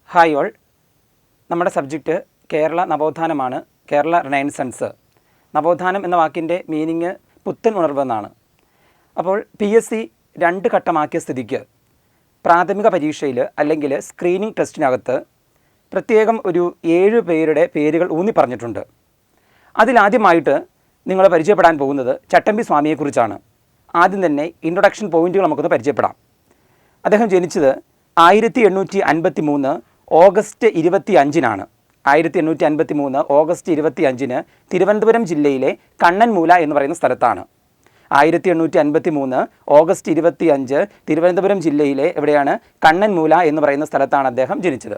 Hi all. നമ്മുടെ subject Kerala നവോത്ഥാനമാണ്. Kerala renaissance. നവോത്ഥാനം എന്ന വാക്കിൻ്റെ മീനിങ് പുത്തൻ ഉണർവ് എന്നാണ്. അപ്പോൾ PSC 2 ഘട്ടമാക്കിയ സ്ഥിതിക്ക് പ്രാഥമിക പരീക്ഷയിൽ അല്ലെങ്കിൽ സ്ക്രീനിങ് ടെസ്റ്റിനകത്ത് പ്രത്യേകം ഒരു 7 പേരുടെ പേരുകൾ ഊന്നി പറഞ്ഞിട്ടുണ്ട്. അതിലാദ്യമായിട്ട് നിങ്ങൾ പരിചയപ്പെടാൻ പോകുന്നത് ചട്ടമ്പി സ്വാമിയെക്കുറിച്ചാണ്. ആദ്യം തന്നെ ഇൻട്രൊഡക്ഷൻ പോയിൻറ്റുകൾ നമുക്കൊന്ന് പരിചയപ്പെടാം. അദ്ദേഹം ജനിച്ചത് 1853 ഓഗസ്റ്റ് 25-നാണ്. 1853 ഓഗസ്റ്റ് 25-ന് തിരുവനന്തപുരം ജില്ലയിലെ കണ്ണൻമൂല എന്ന് പറയുന്ന സ്ഥലത്താണ്. 1853 ഓഗസ്റ്റ് 25 തിരുവനന്തപുരം ജില്ലയിലെ എവിടെയാണ്? കണ്ണൻമൂല എന്ന് പറയുന്ന സ്ഥലത്താണ് അദ്ദേഹം ജനിച്ചത്.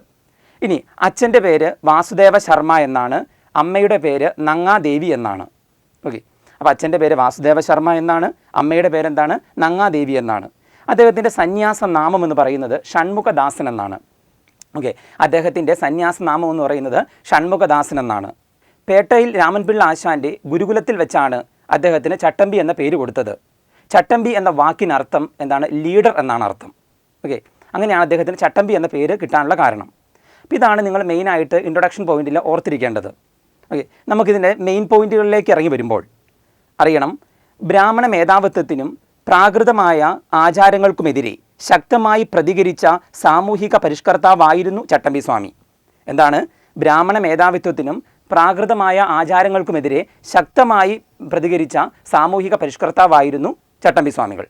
ഇനി അച്ഛൻ്റെ പേര് വാസുദേവ ശർമ്മ എന്നാണ്, അമ്മയുടെ പേര് നങ്ങാദേവി എന്നാണ്. ഓക്കെ, അപ്പോൾ അച്ഛൻ്റെ പേര് വാസുദേവ ശർമ്മ എന്നാണ്, അമ്മയുടെ പേരെന്താണ്? നങ്ങാദേവി എന്നാണ്. അദ്ദേഹത്തിൻ്റെ സന്യാസ നാമം എന്ന് പറയുന്നത് ഷൺമുഖദാസൻ എന്നാണ്. ഓക്കെ, അദ്ദേഹത്തിൻ്റെ സന്യാസ നാമം എന്ന് പറയുന്നത് ഷൺമുഖദാസൻ എന്നാണ്. പേട്ടയിൽ രാമൻപിള്ള ആശാൻ്റെ ഗുരുകുലത്തിൽ വെച്ചാണ് അദ്ദേഹത്തിന് ചട്ടമ്പി എന്ന പേര് കൊടുത്തത്. ചട്ടമ്പി എന്ന വാക്കിനർത്ഥം എന്താണ്? ലീഡർ എന്നാണ് അർത്ഥം. ഓക്കെ, അങ്ങനെയാണ് അദ്ദേഹത്തിന് ചട്ടമ്പി എന്ന പേര് കിട്ടാനുള്ള കാരണം. അപ്പോൾ ഇതാണ് നിങ്ങൾ മെയിനായിട്ട് ഇൻട്രൊഡക്ഷൻ പോയിന്റിൽ ഓർത്തിരിക്കേണ്ടത്. ഓക്കെ, നമുക്കിതിൻ്റെ മെയിൻ പോയിന്റുകളിലേക്ക് ഇറങ്ങി വരുമ്പോൾ അറിയണം, ബ്രാഹ്മണ മേധാവിത്വത്തിനും പ്രാകൃതമായ ആചാരങ്ങൾക്കുമെതിരെ ശക്തമായി പ്രതികരിച്ച സാമൂഹിക പരിഷ്കർത്താവായിരുന്നു ചട്ടമ്പി സ്വാമി. എന്താണ്? ബ്രാഹ്മണ മേധാവിത്വത്തിനും പ്രാകൃതമായ ആചാരങ്ങൾക്കുമെതിരെ ശക്തമായി പ്രതികരിച്ച സാമൂഹിക പരിഷ്കർത്താവായിരുന്നു ചട്ടമ്പി സ്വാമികൾ.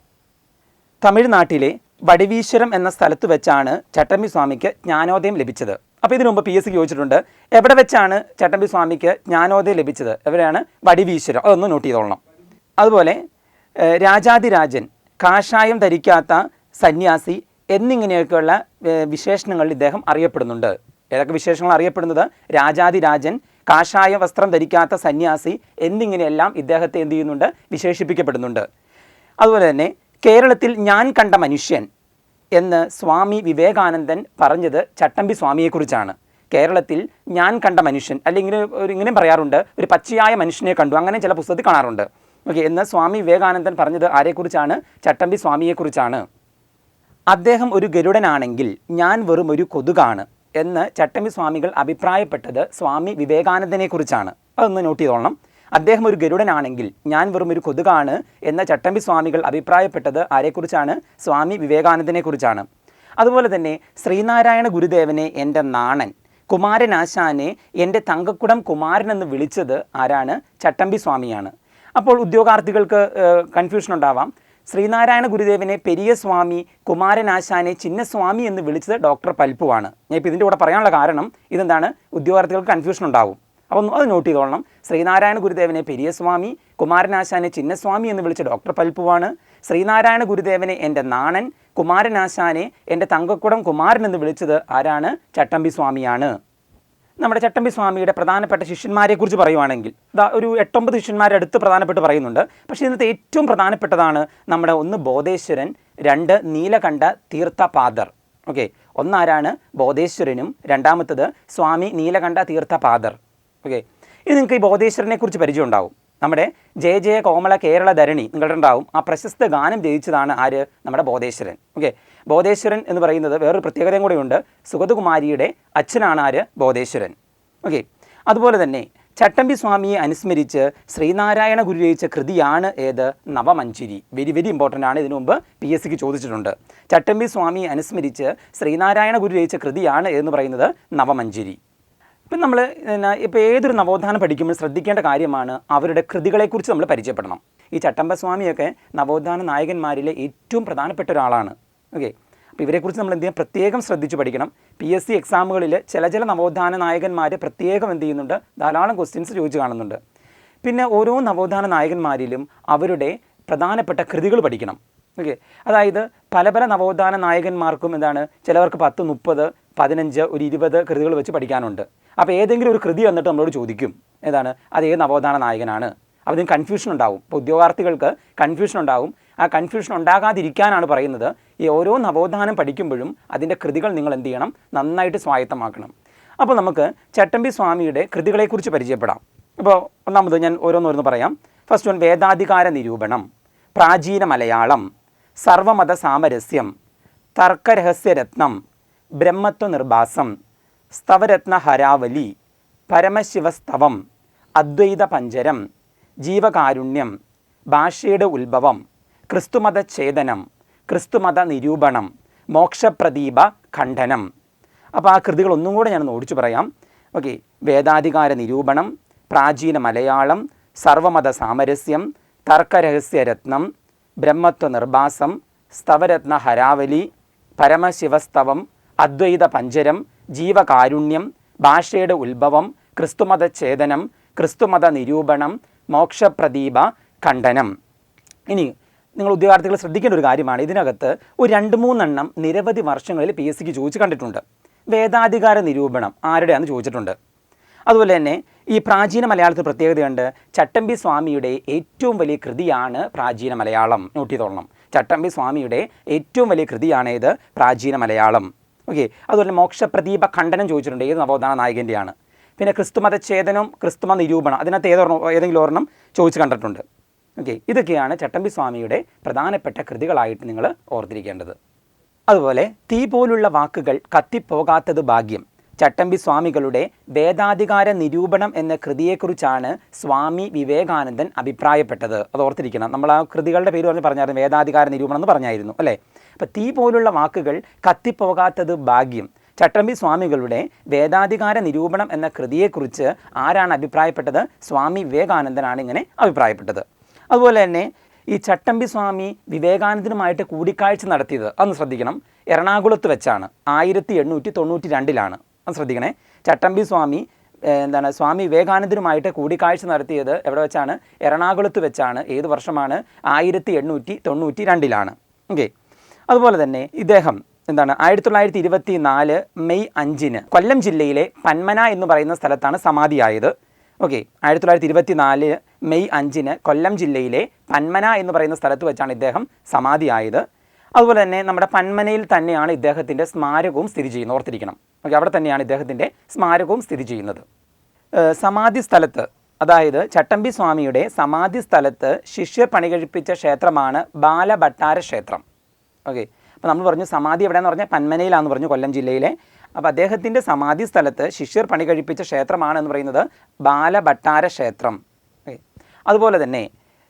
തമിഴ്നാട്ടിലെ വടിവീശ്വരം എന്ന സ്ഥലത്ത് വെച്ചാണ് ചട്ടമ്പി സ്വാമിക്ക് ജ്ഞാനോദയം ലഭിച്ചത്. അപ്പോൾ ഇതിനു മുമ്പ് PSC ചോദിച്ചിട്ടുണ്ട്, എവിടെ വെച്ചാണ് ചട്ടമ്പി സ്വാമിക്ക് ജ്ഞാനോദയം ലഭിച്ചത്? എവിടെയാണ്? വടിവീശ്വരം. അതൊന്ന് നോട്ട് ചെയ്തോളണം. അതുപോലെ രാജാതിരാജൻ, കാഷായം ധരിക്കാത്ത സന്യാസി എന്നിങ്ങനെയൊക്കെയുള്ള വിശേഷണങ്ങളിൽ ഇദ്ദേഹം അറിയപ്പെടുന്നുണ്ട്. ഏതൊക്കെ വിശേഷണങ്ങൾ അറിയപ്പെടുന്നത്? രാജാതിരാജൻ, കാഷായ വസ്ത്രം ധരിക്കാത്ത സന്യാസി എന്നിങ്ങനെയെല്ലാം ഇദ്ദേഹത്തെ എന്ത് ചെയ്യുന്നുണ്ട്? വിശേഷിപ്പിക്കപ്പെടുന്നുണ്ട്. അതുപോലെ തന്നെ കേരളത്തിൽ ഞാൻ കണ്ട മനുഷ്യൻ എന്ന് സ്വാമി വിവേകാനന്ദൻ പറഞ്ഞത് ചട്ടമ്പി സ്വാമിയെക്കുറിച്ചാണ്. കേരളത്തിൽ ഞാൻ കണ്ട മനുഷ്യൻ, അല്ലെങ്കിൽ ഇങ്ങനെയും പറയാറുണ്ട്, ഒരു പച്ചയായ മനുഷ്യനെ കണ്ടു, അങ്ങനെ ചില പുസ്തകത്തിൽ കാണാറുണ്ട്. ഓക്കെ, എന്ന് സ്വാമി വിവേകാനന്ദൻ പറഞ്ഞത് ആരെക്കുറിച്ചാണ്? ചട്ടമ്പി സ്വാമിയെക്കുറിച്ചാണ്. അദ്ദേഹം ഒരു ഗരുഡനാണെങ്കിൽ ഞാൻ വെറും ഒരു കൊതുകാണ് എന്ന് ചട്ടമ്പി സ്വാമികൾ അഭിപ്രായപ്പെട്ടത് സ്വാമി വിവേകാനന്ദനെക്കുറിച്ചാണ്. അതൊന്ന് നോട്ട് ചെയ്തോളണം. അദ്ദേഹം ഒരു ഗരുഡനാണെങ്കിൽ ഞാൻ വെറും ഒരു കൊതുകാണ് എന്ന ചട്ടമ്പി സ്വാമികൾ അഭിപ്രായപ്പെട്ടത് ആരെക്കുറിച്ചാണ്? സ്വാമി വിവേകാനന്ദനെക്കുറിച്ചാണ്. അതുപോലെ തന്നെ ശ്രീനാരായണ ഗുരുദേവനെ എൻ്റെ നാണൻ, കുമാരനാശാനെ എൻ്റെ തങ്കക്കുടം കുമാരൻ എന്ന് വിളിച്ചത് ആരാണ്? ചട്ടമ്പി സ്വാമിയാണ്. അപ്പോൾ ഉദ്യോഗാർത്ഥികൾക്ക് കൺഫ്യൂഷൻ ഉണ്ടാവാം. ശ്രീനാരായണ ഗുരുദേവനെ പെരിയ സ്വാമി, കുമാരനാശാനെ ചിന്നസ്വാമി എന്ന് വിളിച്ചത് ഡോക്ടർ പൽപ്പുവാണ്. ഞാൻ ഇപ്പോൾ ഇതിൻ്റെ കൂടെ പറയാനുള്ള കാരണം ഇതെന്താണ്? ഉദ്യോഗാർത്ഥികൾക്ക് കൺഫ്യൂഷൻ ഉണ്ടാവും. അപ്പോൾ അത് നോട്ട് ചെയ്തോളണം. ശ്രീനാരായണ ഗുരുദേവനെ പെരിയ സ്വാമി, കുമാരനാശാനെ ചിന്നസ്വാമി എന്ന് വിളിച്ച ഡോക്ടർ പൽപ്പുവാണ്. ശ്രീനാരായണ ഗുരുദേവനെ എൻ്റെ നാണൻ, കുമാരനാശാനെ എൻ്റെ തങ്കക്കുടം കുമാരൻ എന്ന് വിളിച്ചത് ആരാണ്? ചട്ടമ്പി സ്വാമിയാണ്. നമ്മുടെ ചട്ടമ്പി സ്വാമിയുടെ പ്രധാനപ്പെട്ട ശിഷ്യന്മാരെക്കുറിച്ച് പറയുവാണെങ്കിൽ ഒരു 8-9 ശിഷ്യന്മാരെ അടുത്ത് പ്രധാനപ്പെട്ട് പറയുന്നുണ്ട്. പക്ഷേ ഇന്നത്തെ ഏറ്റവും പ്രധാനപ്പെട്ടതാണ് നമ്മുടെ 1 ബോധേശ്വരൻ, 2 നീലകണ്ഠ തീർത്ഥപാദർ. ഓക്കെ, ഒന്നാരാണ്? ബോധേശ്വരനും രണ്ടാമത്തത് സ്വാമി നീലകണ്ഠ തീർത്ഥപാദർ. ഓക്കെ, ഇത് നിങ്ങൾക്ക് ഈ ബോധേശ്വരനെ കുറിച്ച് പരിചയം ഉണ്ടാവും. നമ്മുടെ ജയ ജയ കോമള കേരള ധരണി നിങ്ങളുടെ ഉണ്ടാവും. ആ പ്രശസ്ത ഗാനം രചിച്ചതാണ് ആര്? നമ്മുടെ ബോധേശ്വരൻ. ഓക്കെ, ബോധേശ്വരൻ എന്ന് പറയുന്നത് വേറൊരു പ്രത്യേകതയും കൂടെയുണ്ട്. സുഗതകുമാരിയുടെ അച്ഛനാണ് ആര്? ബോധേശ്വരൻ. ഓക്കെ, അതുപോലെ തന്നെ ചട്ടമ്പി സ്വാമിയെ അനുസ്മരിച്ച് ശ്രീനാരായണ ഗുരു രചിച്ച കൃതിയാണ് ഏത്? നവമഞ്ചരി. വെരി വെരി ഇമ്പോർട്ടൻ്റ് ആണ്. ഇതിനു മുമ്പ് PSCക്ക് ചോദിച്ചിട്ടുണ്ട്. ചട്ടമ്പി സ്വാമിയെ അനുസ്മരിച്ച് ശ്രീനാരായണ ഗുരു രചിച്ച കൃതിയാണ് എന്ന് പറയുന്നത് നവമഞ്ചരി. ഇപ്പം നമ്മൾ ഇപ്പോൾ ഏതൊരു നവോത്ഥാനം പഠിക്കുമ്പോൾ ശ്രദ്ധിക്കേണ്ട കാര്യമാണ് അവരുടെ കൃതികളെക്കുറിച്ച് നമ്മൾ പരിചയപ്പെടണം. ഈ ചട്ടമ്പി സ്വാമിയൊക്കെ നവോത്ഥാന നായകന്മാരിലെ ഏറ്റവും പ്രധാനപ്പെട്ട ഒരാളാണ്. ഓക്കെ, അപ്പോൾ ഇവരെക്കുറിച്ച് നമ്മൾ എന്ത് ചെയ്യാം? പ്രത്യേകം ശ്രദ്ധിച്ച് പഠിക്കണം. PSC എക്സാമുകളിൽ ചില നവോത്ഥാന നായകന്മാർ പ്രത്യേകം എന്ത് ചെയ്യുന്നുണ്ട്? ധാരാളം ക്വസ്റ്റ്യൻസ് ചോദിച്ച് കാണുന്നുണ്ട്. പിന്നെ ഓരോ നവോത്ഥാന നായകന്മാരിലും അവരുടെ പ്രധാനപ്പെട്ട കൃതികൾ പഠിക്കണം. ഓക്കെ, അതായത് പല നവോത്ഥാന നായകന്മാർക്കും എന്താണ്, ചിലവർക്ക് 10, 30, 15, ഒരു 20 കൃതികൾ വെച്ച് പഠിക്കാനുണ്ട്. അപ്പോൾ ഏതെങ്കിലും ഒരു കൃതി വന്നിട്ട് നമ്മളോട് ചോദിക്കും, ഏതാണ് അത് ഏത് നവോത്ഥാന നായകനാണ്? അപ്പോൾ ഇതിന് കൺഫ്യൂഷൻ ഉണ്ടാവും. ഇപ്പോൾ ഉദ്യോഗാർത്ഥികൾക്ക് കൺഫ്യൂഷൻ ഉണ്ടാവും. ആ കൺഫ്യൂഷൻ ഉണ്ടാകാതിരിക്കാനാണ് പറയുന്നത്, ഈ ഓരോ നവോത്ഥാനം പഠിക്കുമ്പോഴും അതിൻ്റെ കൃതികൾ നിങ്ങൾ എന്ത് ചെയ്യണം? നന്നായിട്ട് സ്വായത്തമാക്കണം. അപ്പോൾ നമുക്ക് ചട്ടമ്പി സ്വാമിയുടെ കൃതികളെക്കുറിച്ച് പരിചയപ്പെടാം. അപ്പോൾ ഒന്നാമത് ഞാൻ ഓരോന്നോരോന്ന് പറയാം. ഫസ്റ്റ് വൺ വേദാധികാര നിരൂപണം, പ്രാചീന മലയാളം, സർവമത സാമരസ്യം, തർക്കരഹസ്യരത്നം, ബ്രഹ്മത്വ നിർഭാസം, സ്തവരത്ന ഹരാവലി, പരമശിവസ്തവം, അദ്വൈത പഞ്ചരം, ജീവകാരുണ്യം, ഭാഷയുടെ ഉത്ഭവം, ക്രിസ്തുമത ഛേദനം, ക്രിസ്തുമത നിരൂപണം, മോക്ഷപ്രദീപ ഖണ്ഡനം. അപ്പോൾ ആ കൃതികൾ ഒന്നും കൂടെ ഞാനൊന്ന് ഓടിച്ചു പറയാം. ഓക്കെ. വേദാധികാര നിരൂപണം, പ്രാചീന മലയാളം, സർവമത സാമരസ്യം, തർക്കരഹസ്യരത്നം, ബ്രഹ്മത്വ നിർഭാസം, സ്തവരത്ന ഹരാവലി, പരമശിവസ്തവം, അദ്വൈത പഞ്ചരം, ജീവകാരുണ്യം, ഭാഷയുടെ ഉത്ഭവം, ക്രിസ്തുമത ഛേദനം, ക്രിസ്തുമത നിരൂപണം, മോക്ഷപ്രദീപ ഖണ്ഡനം. ഇനി നിങ്ങൾ ഉദ്യോഗാർത്ഥികൾ ശ്രദ്ധിക്കേണ്ട ഒരു കാര്യമാണ്, ഇതിനകത്ത് ഒരു 2-3 നിരവധി വർഷങ്ങളിൽ PSCക്ക് ചോദിച്ച് കണ്ടിട്ടുണ്ട്. വേദാധികാര നിരൂപണം ആരുടെയാണെന്ന് ചോദിച്ചിട്ടുണ്ട്. അതുപോലെ തന്നെ ഈ പ്രാചീന മലയാളത്തിൽ പ്രത്യേകതയുണ്ട്. ചട്ടമ്പി സ്വാമിയുടെ ഏറ്റവും വലിയ കൃതിയാണ് പ്രാചീന മലയാളം. നോട്ട് ചെയ്തോളണം. ചട്ടമ്പി സ്വാമിയുടെ ഏറ്റവും വലിയ കൃതിയാണ് ഇത് പ്രാചീന മലയാളം. ഓക്കെ. അതുപോലെ മോക്ഷപ്രദീപ ഖണ്ഡനം ചോദിച്ചിട്ടുണ്ട്, ഏത് നവോത്ഥാന നായകൻ്റെയാണ്. പിന്നെ ക്രിസ്തുമത ഛേദനം, ക്രിസ്തുമത നിരൂപണം, അതിനകത്ത് ഏതെങ്കിലും ഒരെണ്ണം ചോദിച്ച് കണ്ടിട്ടുണ്ട്. ഓക്കെ. ഇതൊക്കെയാണ് ചട്ടമ്പി സ്വാമിയുടെ പ്രധാനപ്പെട്ട കൃതികളായിട്ട് നിങ്ങൾ ഓർത്തിരിക്കേണ്ടത്. അതുപോലെ തീ പോലുള്ള വാക്കുകൾ കത്തിപ്പോകാത്തത് ഭാഗ്യം. ചട്ടമ്പി സ്വാമികളുടെ വേദാധികാര നിരൂപണം എന്ന കൃതിയെക്കുറിച്ചാണ് സ്വാമി വിവേകാനന്ദൻ അഭിപ്രായപ്പെട്ടത്. അത് ഓർത്തിരിക്കണം. നമ്മൾ ആ കൃതികളുടെ പേര് പറഞ്ഞായിരുന്നു, വേദാധികാര നിരൂപണം എന്ന് പറഞ്ഞായിരുന്നു അല്ലേ. അപ്പോൾ തീ പോലുള്ള വാക്കുകൾ കത്തിപ്പോകാത്തത് ഭാഗ്യം. ചട്ടമ്പി സ്വാമികളുടെ വേദാധികാര നിരൂപണം എന്ന കൃതിയെക്കുറിച്ച് ആരാണ് അഭിപ്രായപ്പെട്ടത്? സ്വാമി വിവേകാനന്ദനാണ് ഇങ്ങനെ അഭിപ്രായപ്പെട്ടത്. അതുപോലെ തന്നെ ഈ ചട്ടമ്പി സ്വാമി വിവേകാനന്ദനുമായിട്ട് കൂടിക്കാഴ്ച നടത്തിയത് അതൊന്ന് ശ്രദ്ധിക്കണം. എറണാകുളത്ത് വെച്ചാണ്, 1892 അത് ശ്രദ്ധിക്കണേ. ചട്ടമ്പി സ്വാമി സ്വാമി വിവേകാനന്ദനുമായിട്ട് കൂടിക്കാഴ്ച നടത്തിയത് എവിടെ വെച്ചാണ്? എറണാകുളത്ത് വെച്ചാണ്. ഏത് വർഷമാണ്? 1892. ഓക്കെ. അതുപോലെ തന്നെ ഇദ്ദേഹം 1924 മെയ് 5 കൊല്ലം ജില്ലയിലെ പന്മന എന്ന് പറയുന്ന സ്ഥലത്താണ് സമാധിയായത്. ഓക്കെ. 1924 മെയ് 5 കൊല്ലം ജില്ലയിലെ പന്മന എന്ന് പറയുന്ന സ്ഥലത്ത് വെച്ചാണ് ഇദ്ദേഹം സമാധിയായത്. അതുപോലെ തന്നെ നമ്മുടെ പന്മനയിൽ തന്നെയാണ് ഇദ്ദേഹത്തിൻ്റെ സ്മാരകവും സ്ഥിതി ചെയ്യുന്നത്. ഓർത്തിരിക്കണം. ഓക്കെ. അവിടെ തന്നെയാണ് ഇദ്ദേഹത്തിൻ്റെ സ്മാരകവും സ്ഥിതി ചെയ്യുന്നത്. സമാധി സ്ഥലത്ത്, അതായത് ചട്ടമ്പി സ്വാമിയുടെ സമാധി സ്ഥലത്ത് ശിഷ്യർ പണികഴിപ്പിച്ച ക്ഷേത്രമാണ് ബാലഭട്ടാര ക്ഷേത്രം. ഓക്കെ. അപ്പോൾ നമ്മൾ പറഞ്ഞു സമാധി എവിടെയെന്ന് പറഞ്ഞാൽ പന്മനയിലാണെന്ന് പറഞ്ഞു, കൊല്ലം ജില്ലയിലെ. അപ്പോൾ അദ്ദേഹത്തിൻ്റെ സമാധി സ്ഥലത്ത് ശിഷ്യർ പണി കഴിപ്പിച്ച ക്ഷേത്രമാണെന്ന് പറയുന്നത് ബാലഭട്ടാര ക്ഷേത്രം. അതുപോലെ തന്നെ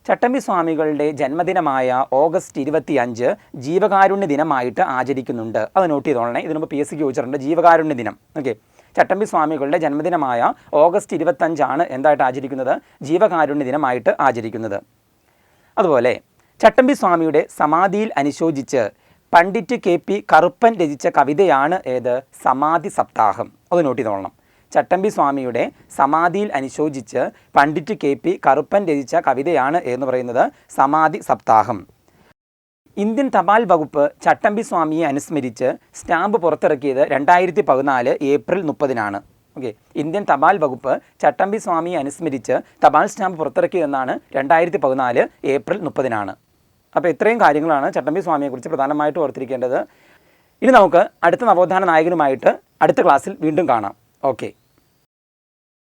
ചട്ടമ്പി സ്വാമികളുടെ ജന്മദിനമായ ഓഗസ്റ്റ് 25 ജീവകാരുണ്യ ദിനമായിട്ട് ആചരിക്കുന്നുണ്ട്. അത് നോട്ട് ചെയ്തോളണേ. ഇതിനു മുമ്പ് PSCക്ക് ചോദിച്ചിട്ടുണ്ട് ജീവകാരുണ്യ ദിനം. ഓക്കെ. ചട്ടമ്പി സ്വാമികളുടെ ജന്മദിനമായ ഓഗസ്റ്റ് 25 എന്തായിട്ട് ആചരിക്കുന്നത്? ജീവകാരുണ്യ ദിനമായിട്ട് ആചരിക്കുന്നത്. അതുപോലെ ചട്ടമ്പി സ്വാമിയുടെ സമാധിയിൽ അനുശോചിച്ച് പണ്ഡിറ്റ് KP കറുപ്പൻ രചിച്ച കവിതയാണ് ഏത്? സമാധി സപ്താഹം. അത് നോട്ട് ചെയ്തോളണം. ചട്ടമ്പി സ്വാമിയുടെ സമാധിയിൽ അനുശോചിച്ച് പണ്ഡിറ്റ് KP കറുപ്പൻ രചിച്ച കവിതയാണ് എന്ന് പറയുന്നത് സമാധി സപ്താഹം. ഇന്ത്യൻ തപാൽ വകുപ്പ് ചട്ടമ്പി സ്വാമിയെ അനുസ്മരിച്ച് സ്റ്റാമ്പ് പുറത്തിറക്കിയത് 2014 ഏപ്രിൽ 30. ഓക്കെ. ഇന്ത്യൻ തപാൽ വകുപ്പ് ചട്ടമ്പി സ്വാമിയെ അനുസ്മരിച്ച് തപാൽ സ്റ്റാമ്പ് പുറത്തിറക്കിയതെന്നാണ് 2014 ഏപ്രിൽ 30. അപ്പോൾ ഇത്രയും കാര്യങ്ങളാണ് ചട്ടമ്പി സ്വാമിയെക്കുറിച്ച് പ്രധാനമായിട്ട് ഓർത്തിരിക്കേണ്ടത്. ഇനി നമുക്ക് അടുത്ത നവോത്ഥാന നായകനുമായിട്ട് അടുത്ത ക്ലാസ്സിൽ വീണ്ടും കാണാം. ഓക്കെ.